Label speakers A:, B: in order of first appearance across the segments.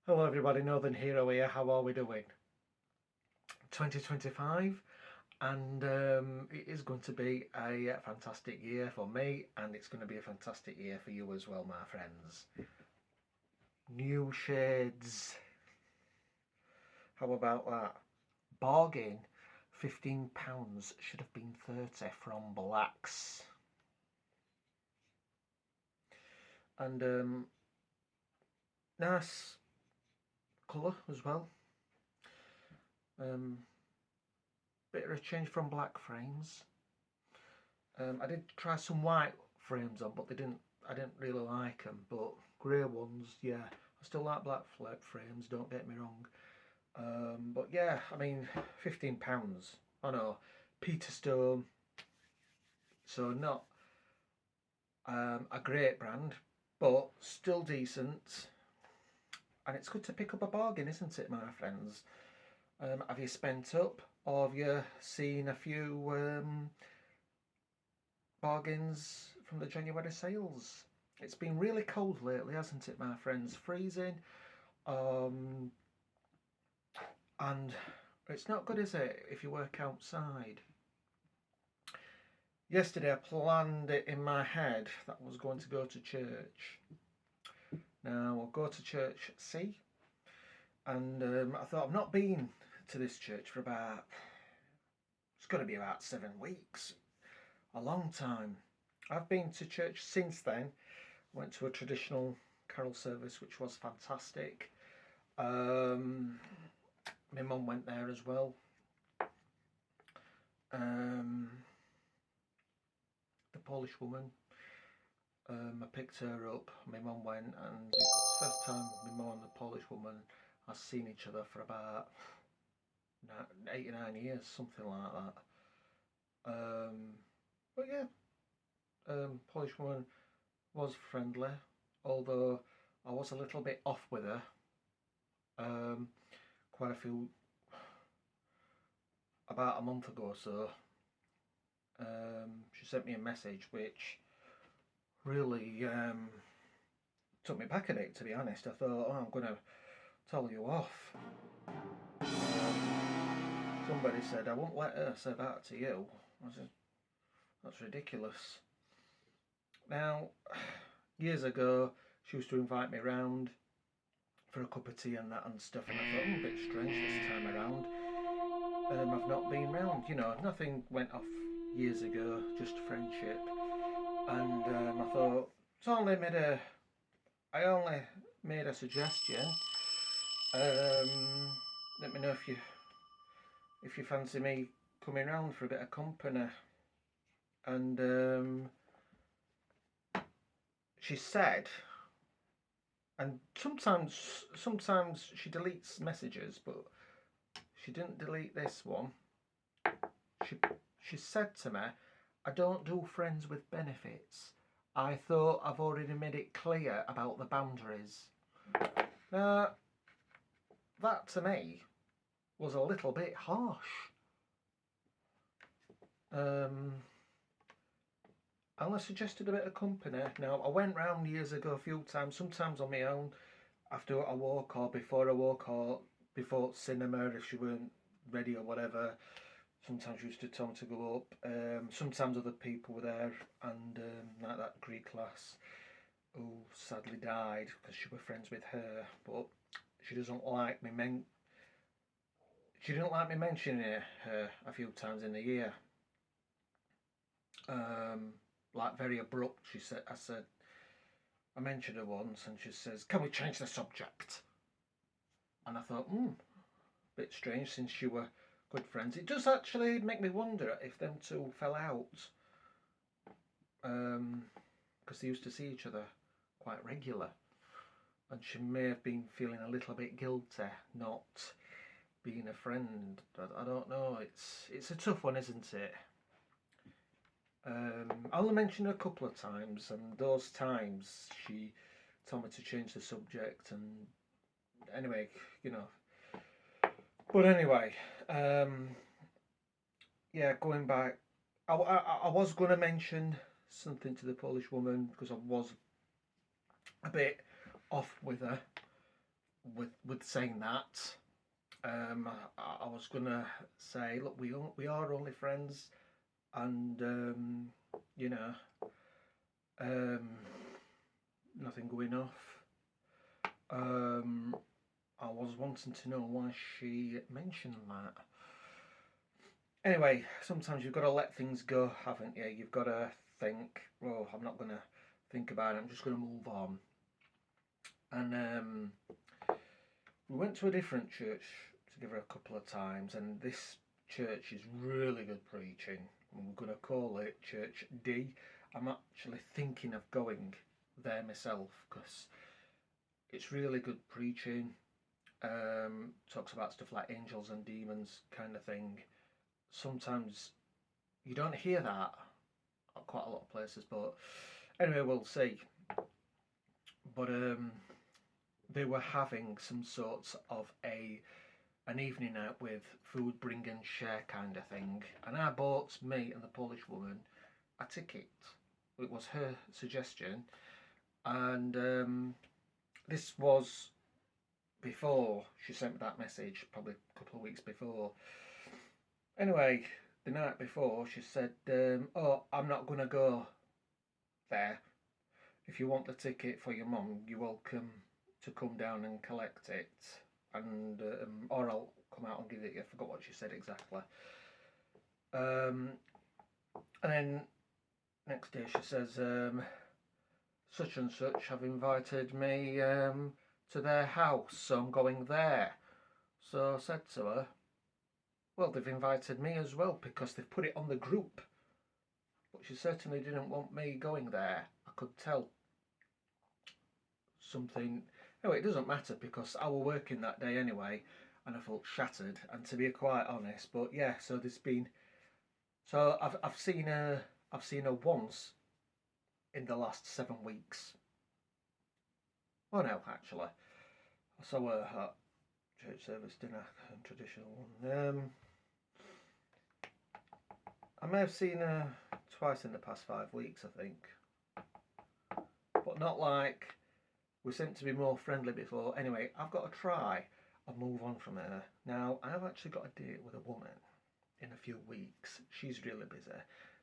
A: Hello everybody, Northern Hero here. How are we doing? 2025, and it is going to be a fantastic year for me, and it's going to be a fantastic year for you as well, my friends. New shades. How about that? Bargain. £15 should have been 30 from Blacks. And nice colour as well. Bit of a change from black frames. I did try some white frames on, but I didn't really like them. But grey ones, yeah, I still like black frames. Don't get me wrong. But yeah, I mean, £15. I know, Peterstone. So not a great brand, but still decent. And it's good to pick up a bargain, isn't it, my friends? Have you spent up, or have you seen a few bargains from the January sales? It's been really cold lately, hasn't it, my friends? Freezing. And it's not good, is it, if you work outside? Yesterday I planned it in my head that I was going to go to church. Now I'll go to church C, and I thought I've not been to this church for it's got to be about 7 weeks, a long time. I've been to church since then. Went to a traditional carol service, which was fantastic. My mum went there as well. The Polish woman, I picked her up. My mum went, and it's the first time my mum and the Polish woman have seen each other for about 8 or 9 years, something like that. But yeah, Polish woman was friendly, although I was a little bit off with her. Quite a few, about a month ago or so, she sent me a message which really took me back a bit, to be honest. I thought, oh, I'm going to tell you off. Somebody said, I won't let her say that to you. I said, that's ridiculous. Now, years ago, she used to invite me round for a cup of tea and that and stuff, and I thought, a bit strange this time around. I've not been round, nothing went off years ago, just friendship. And I thought, I only made a suggestion. Let me know if you fancy me coming round for a bit of company. And she said, and sometimes she deletes messages, but she didn't delete this one. She said to me, I don't do friends with benefits. I thought I've already made it clear about the boundaries. Now, that to me was a little bit harsh. I only suggested a bit of company. Now, I went round years ago a few times, sometimes on my own, after a walk or before a walk or before cinema if she weren't ready or whatever. Sometimes she used to tell me to go up. Sometimes other people were there, and like that Greek lass who sadly died because she were friends with her, but she doesn't like me. She didn't like me mentioning her a few times in the year. Like very abrupt. I mentioned her once, and she says, "Can we change the subject?" And I thought, bit strange since you were good friends. It does actually make me wonder if them two fell out, because they used to see each other quite regular, and she may have been feeling a little bit guilty not being a friend. I don't know. It's a tough one, isn't it? I only mentioned her a couple of times, and those times she told me to change the subject. And anyway, But anyway, yeah, going back, I was going to mention something to the Polish woman because I was a bit off with her. with saying that, I was gonna say, look, we are only friends, and you know, um, nothing going off. I was wanting to know why she mentioned that. Anyway, sometimes you've got to let things go, haven't you? You've got to think, well, I'm not going to think about it, I'm just going to move on. And we went to a different church together a couple of times, and this church is really good preaching. We're going to call it Church D. I'm actually thinking of going there myself because it's really good preaching. Talks about stuff like angels and demons kind of thing. Sometimes you don't hear that at quite a lot of places, but anyway, we'll see. But they were having some sorts of an evening out with food bring and share kind of thing, and I bought me and the Polish woman a ticket. It was her suggestion, and this was before she sent me that message, probably a couple of weeks before. Anyway, the night before she said, oh, I'm not going to go there. If you want the ticket for your mum, you're welcome to come down and collect it, and or I'll come out and give it you. I forgot what she said exactly. And then next day she says, such and such have invited me to their house, so I'm going there. So I said to her, well, they've invited me as well because they've put it on the group. But she certainly didn't want me going there. I could tell something. Anyway, it doesn't matter because I was working that day anyway, and I felt shattered. And to be quite honest, but yeah, so there's been. So I've seen her once in the last 7 weeks. Oh no, actually, I saw her at church service dinner, traditional one. I may have seen her twice in the past 5 weeks, I think, but not like we seemed to be more friendly before. Anyway, I've got to try and move on from her. Now, I've actually got a date with a woman in a few weeks. She's really busy.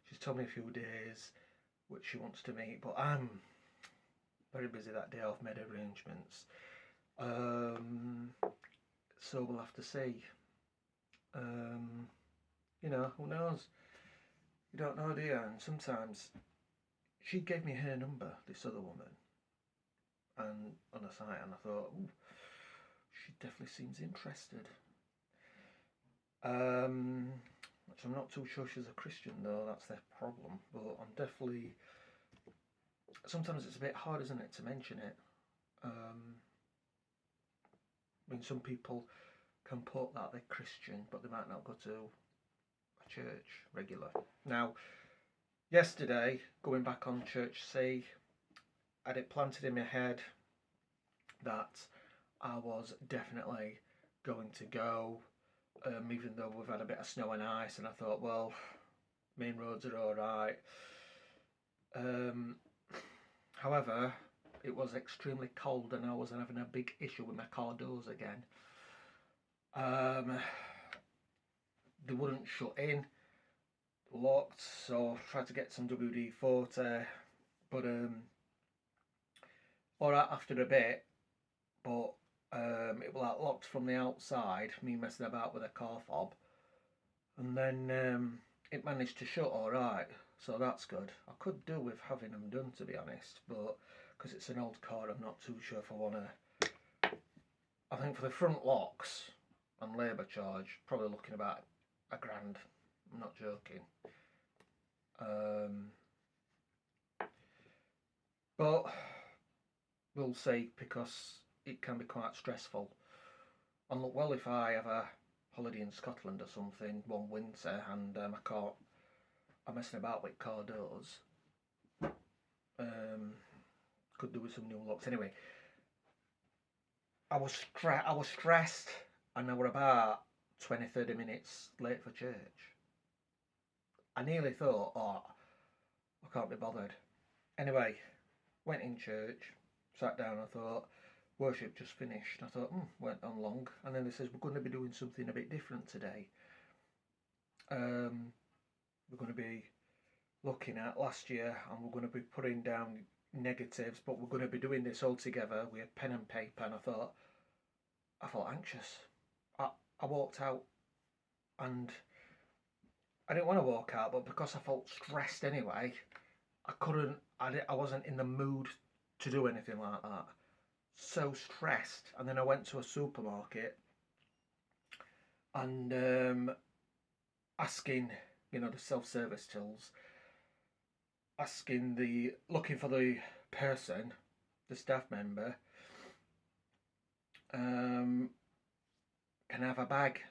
A: She's told me a few days which she wants to meet, but I'm very busy that day. I've made arrangements. So we'll have to see. You know, who knows? You don't know, do you? And sometimes she gave me her number, this other woman, and on a site, and I thought, ooh, she definitely seems interested. Which I'm not too sure she's a Christian though. That's their problem. But I'm definitely. Sometimes it's a bit hard, isn't it, to mention it. I mean, some people can put that they're Christian, but they might not go to a church regular. Now, yesterday, going back on Church C, I had it planted in my head that I was definitely going to go, even though we've had a bit of snow and ice, and I thought, well, main roads are alright. However, it was extremely cold and I was having a big issue with my car doors again. They wouldn't shut in, locked, so I tried to get some WD-40, but alright after a bit, but it was like locked from the outside, me messing about with a car fob, and then it managed to shut alright, so that's good. I could do with having them done, to be honest, but because it's an old car, I'm not too sure if I want to. I think for the front locks and labour charge, probably looking about £1,000. I'm not joking. But we'll see, because it can be quite stressful. And look, well, if I have a holiday in Scotland or something one winter and I'm messing about with car doors, could do with some new locks. Anyway, I was stressed, and I were about 20-30 minutes late for church. I nearly thought, oh, I can't be bothered. Anyway, went in church, sat down, I thought, worship just finished. I thought, went on long. And then they says, we're going to be doing something a bit different today. We're going to be looking at last year, and we're going to be putting down negatives, but we're going to be doing this all together with pen and paper. And I felt anxious. I walked out, and I didn't want to walk out, but because I felt stressed anyway, I wasn't in the mood to do anything like that. So stressed. And then I went to a supermarket and asking, the self-service tills, looking for the person, the staff member, can I have a bag?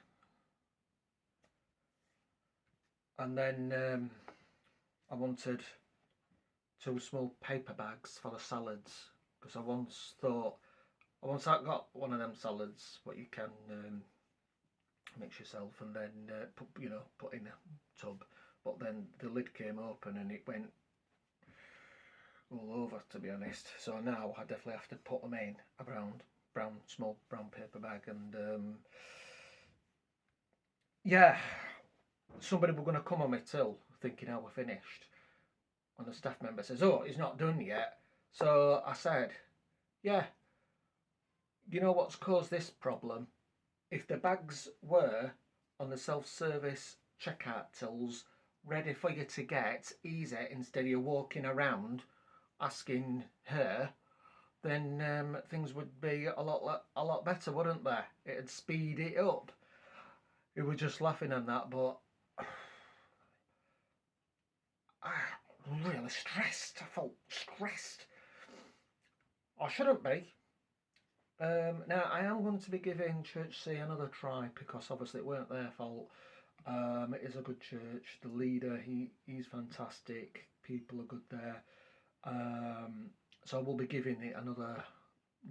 A: And then I wanted 2 small paper bags for the salads, because I once I got one of them salads what you can mix yourself and then put in a tub, but then the lid came open and it went all over, to be honest. So now I definitely have to put them in a small brown paper bag. And yeah, somebody were going to come on my till thinking I were finished, and the staff member says, oh, he's not done yet. So I said, yeah, you know what's caused this problem? If the bags were on the self-service checkout tills ready for you to get easy, instead of you walking around asking her, then things would be a lot better, wouldn't they? It'd speed it up. We were just laughing at that, but I'm really stressed. I felt stressed. I shouldn't be. Now, I am going to be giving Church C another try, because obviously it weren't their fault. It is a good church. The leader, he's fantastic. People are good there. So I will be giving it another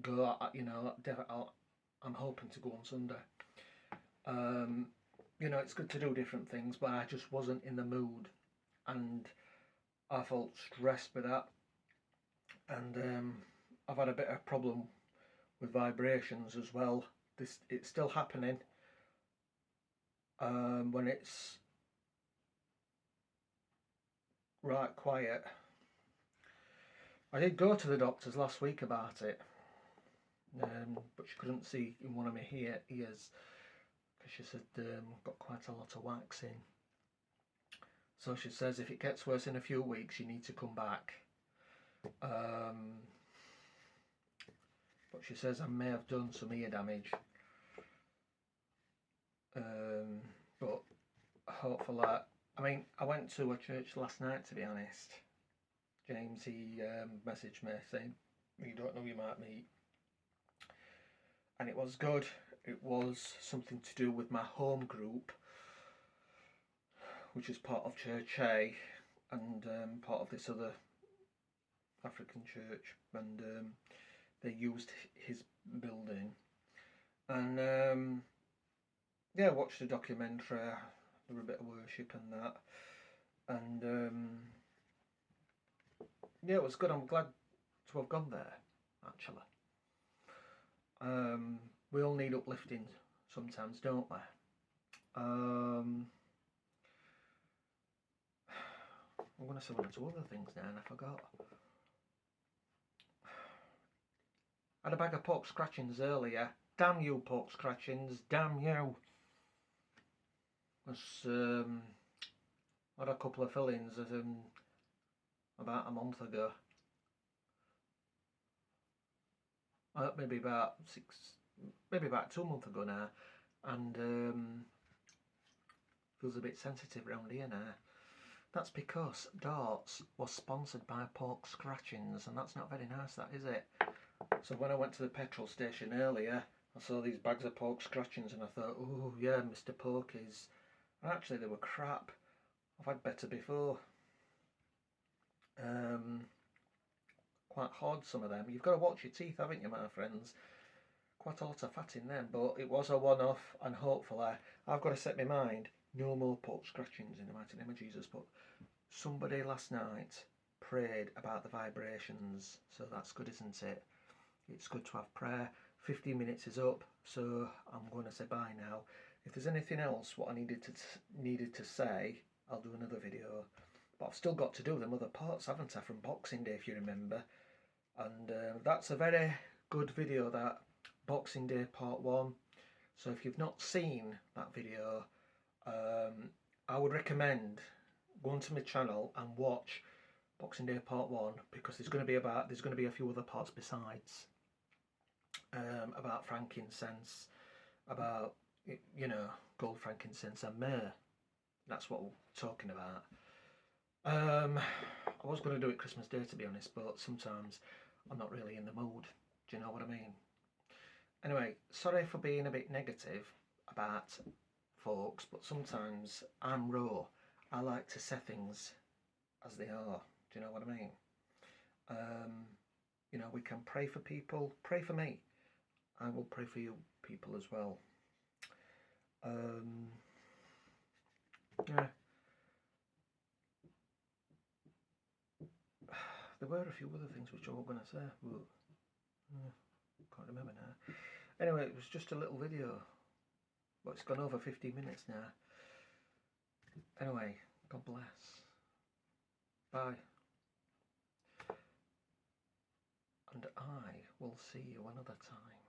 A: go. I'm hoping to go on Sunday. It's good to do different things, but I just wasn't in the mood, and I felt stressed with that. And I've had a bit of a problem with vibrations as well. It's still happening when it's right quiet. I did go to the doctors last week about it, but she couldn't see in one of my ears, because she said got quite a lot of wax in. So she says if it gets worse in a few weeks, you need to come back. But she says I may have done some ear damage. But hopefully, I went to a church last night, to be honest. James, he messaged me saying, you don't know, you might meet. And it was good. It was something to do with my home group, which is part of Church A and part of this other African church. And they used his building. And yeah, watched the documentary. There were a bit of worship and that. And yeah, it was good. I'm glad to have gone there, actually. We all need uplifting sometimes, don't we? I'm going to say one or two other things now, and I forgot. I had a bag of pork scratchings earlier. Damn you, pork scratchings. Damn you. I had a couple of fillings about a month ago. Maybe about 2 months ago now. And feels a bit sensitive around here now. That's because Darts was sponsored by Pork Scratchings, and that's not very nice, that, is it? So when I went to the petrol station earlier, I saw these bags of Pork Scratchings and I thought, oh yeah, Mr. Porky's. And actually they were crap. I've had better before. Quite hard, some of them. You've got to watch your teeth, haven't you, my friends? Quite a lot of fat in them, but it was a one-off, and hopefully I've got to set my mind, no more pork scratchings in the mighty name of Jesus. But somebody last night prayed about the vibrations, so that's good, isn't it? It's good to have prayer. 15 minutes is up, so I'm going to say bye now. If there's anything else what I needed to say, I'll do another video. But I've still got to do them other parts, haven't I, from Boxing Day, if you remember. And that's a very good video, that Boxing Day part 1. So if you've not seen that video, I would recommend going to my channel and watch Boxing Day part 1, because there's going to be a few other parts besides, about frankincense, about, you know, gold, frankincense and myrrh. That's what we're talking about. I was going to do it Christmas Day, to be honest, but sometimes I'm not really in the mood. Do you know what I mean? Anyway, sorry for being a bit negative about folks, but sometimes I'm raw. I like to say things as they are. Do you know what I mean? You know, we can pray for people. Pray for me. I will pray for you people as well. Yeah. There were a few other things which I was going to say, but can't remember now. Anyway, it was just a little video, but it's gone over 15 minutes now. Anyway, God bless. Bye. And I will see you another time.